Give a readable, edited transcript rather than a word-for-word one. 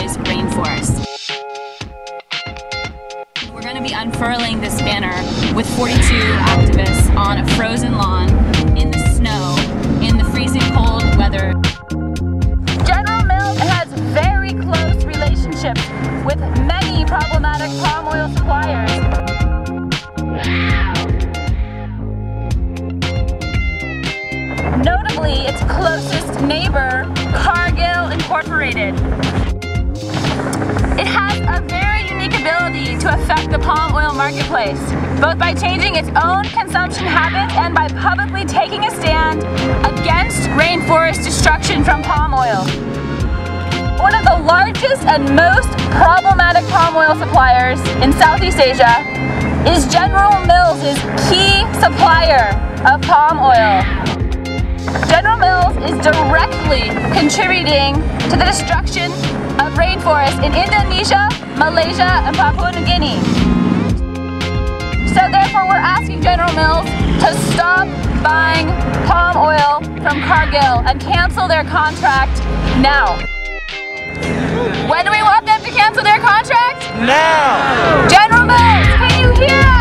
destroys rainforests. We're going to be unfurling this banner with 42 activists on a frozen lawn, in the snow, in the freezing cold weather. General Mills has very close relationships with many problematic palm oil suppliers. Notably, its closest neighbor, Cargill Incorporated. It has a very unique ability to affect the palm oil marketplace, both by changing its own consumption habits and by publicly taking a stand against rainforest destruction from palm oil. One of the largest and most problematic palm oil suppliers in Southeast Asia is General Mills' key supplier of palm oil. General Mills is directly contributing to the destruction of rainforests in Indonesia, Malaysia, and Papua New Guinea. So therefore we're asking General Mills to stop buying palm oil from Cargill and cancel their contract now. When do we want them to cancel their contract? Now! General Mills, can you hear us?